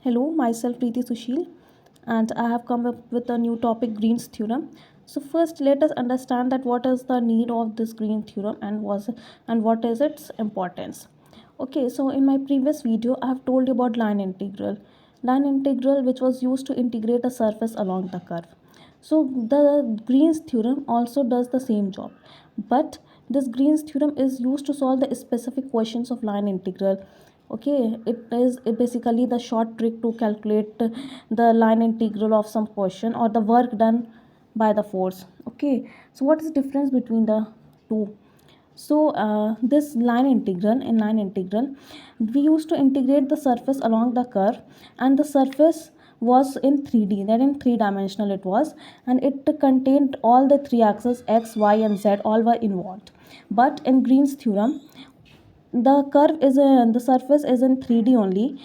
Hello, myself Preeti Sushil, and I have come up with a new topic, Green's theorem. So first, let us understand that what is the need of this Green theorem and what is its importance. Okay, so in my previous video, I have told you about line integral which was used to integrate a surface along the curve. So the Green's theorem also does the same job, but this Green's theorem is used to solve the specific questions of line integral. Okay, it is basically the short trick to calculate the line integral of some question or the work done by the force. Okay, so what is the difference between the two? So this line integral, we used to integrate the surface along the curve, and the surface was in 3D, that in three dimensional it was, and it contained all the three axes x, y, and z, all were involved. But in Green's theorem, the surface is in 3D only.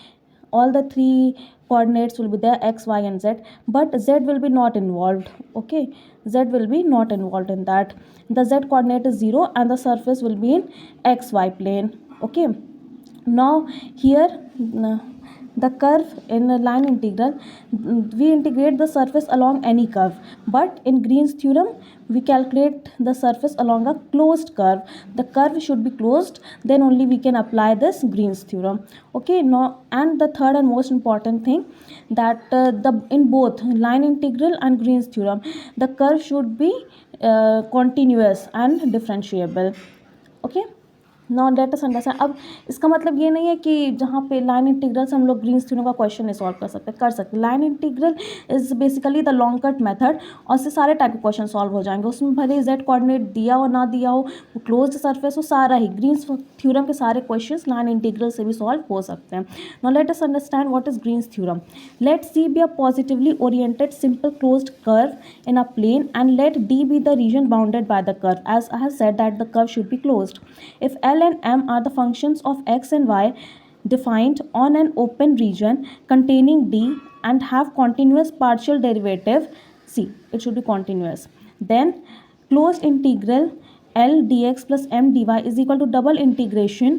All the three coordinates will be there, x, y, and z, but z will be not involved. Okay, z will be not involved in that. The z coordinate is 0 and the surface will be in xy plane. Okay, now here, the curve in a line integral, we integrate the surface along any curve, but in Green's theorem we calculate the surface along a closed curve. The curve should be closed, then only we can apply this Green's theorem. Okay, now, and the third and most important thing, that the in both line integral and Green's theorem, the curve should be continuous and differentiable. Okay, नॉ late us understand. अब इसका मतलब ये नहीं है कि जहाँ पे लाइन इंटीग्रल से हम लोग ग्रीन्स थ्योरम का क्वेश्चन नहीं सॉल्व कर सकते. Line integral is basically the long cut method, और उससे सारे टाइप के क्वेश्चन सॉल्व हो जाएंगे. उसमें भले जेड कोऑर्डिनेट दिया हो ना दिया हो, वो क्लोज्ड सरफेस हो, सारा ही ग्रीन्स थ्योरम के सारे क्वेश्चन लाइन इंटीग्रल से भी सॉल्व हो सकते हैं. Now let us understand what is Green's theorem. Let C be a positively oriented simple closed curve in a plane, and let D be the region bounded by the curve, as I have said that the curve should be closed. If L and M are the functions of x and y defined on an open region containing D and have continuous partial derivative, see, it should be continuous, then closed integral L dx plus M dy is equal to double integration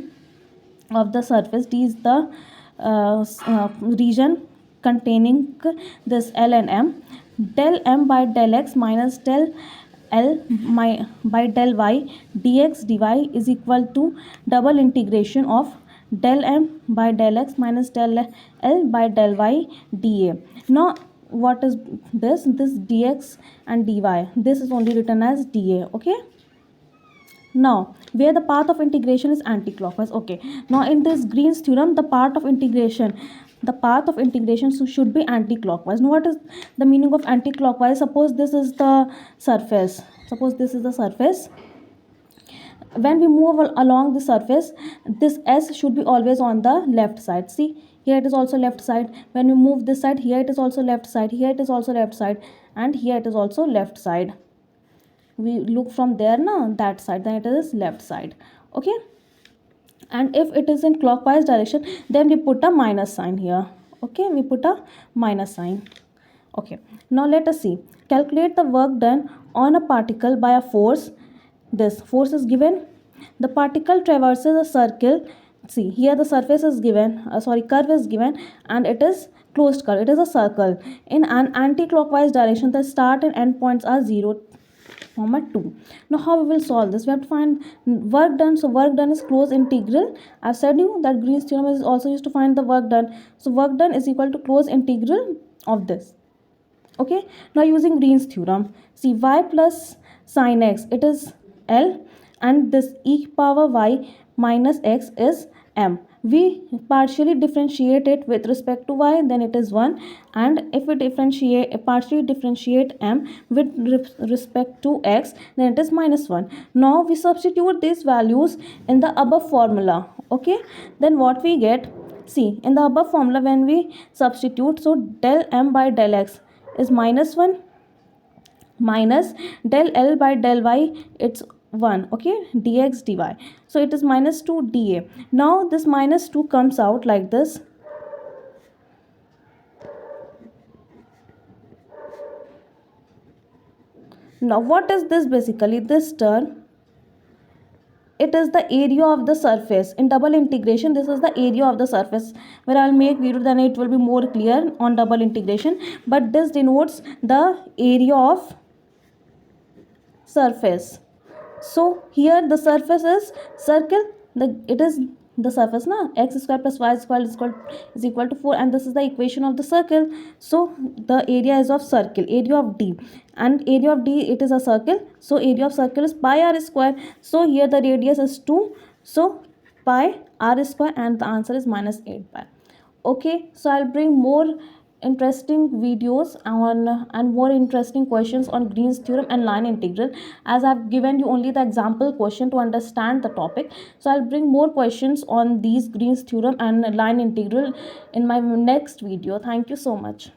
of the surface. D is the region containing this L and M. Del M by del x minus del L by del y dx dy is equal to double integration of del M by del x minus del L by del y dA. Now what is this? This dx and dy, this is only written as dA. Okay, now where the path of integration is anti-clockwise. Okay, now in this Green's theorem, the path of integration should be anti-clockwise. Now what is the meaning of anti-clockwise? Suppose this is the surface, when we move along the surface, this S should be always on the left side. See, here it is also left side. When we move this side, here it is also left side, here it is also left side, and here it is also left side. We look from there now, that side, then it is left side. Okay, and if it is in clockwise direction, then we put a minus sign here. Okay, we put a minus sign. Okay, now let us see. Calculate the work done on a particle by a force. This force is given. The particle traverses a circle. See, here the surface is given, curve is given, and it is closed curve. It is a circle. In an anti-clockwise direction, the start and end points are 0, 2. Now how we will solve this? We have to find work done. So work done is closed integral. I've said you that Green's theorem is also used to find the work done. So work done is equal to closed integral of this. Okay, now using Green's theorem, see, y plus sine x, it is L, and this e power y minus x is m. We partially differentiate it with respect to y, then it is 1, and if we partially differentiate m with respect to x, then it is minus 1. Now we substitute these values in the above formula. Okay, then what we get, see, in the above formula when we substitute, so del m by del x is minus 1 minus del L by del y, it's 1. Okay, dx dy, so it is minus 2 dA. Now this minus 2 comes out like this. Now what is this? Basically this term it is the area of the surface. In double integration, this is the area of the surface, where I'll make video, then it will be more clear on double integration. But this denotes the area of surface. So here the surface is circle, it is the surface na, x square plus y square is equal to 4, and this is the equation of the circle. So the area is of circle, area of D, and area of D, it is a circle, so area of circle is pi r square. So here the radius is 2, so pi r square, and the answer is minus 8 pi. Okay, so I'll bring more interesting videos on and more interesting questions on Green's theorem and line integral, as I've given you only the example question to understand the topic. So I'll bring more questions on these Green's theorem and line integral in my next video. Thank you so much.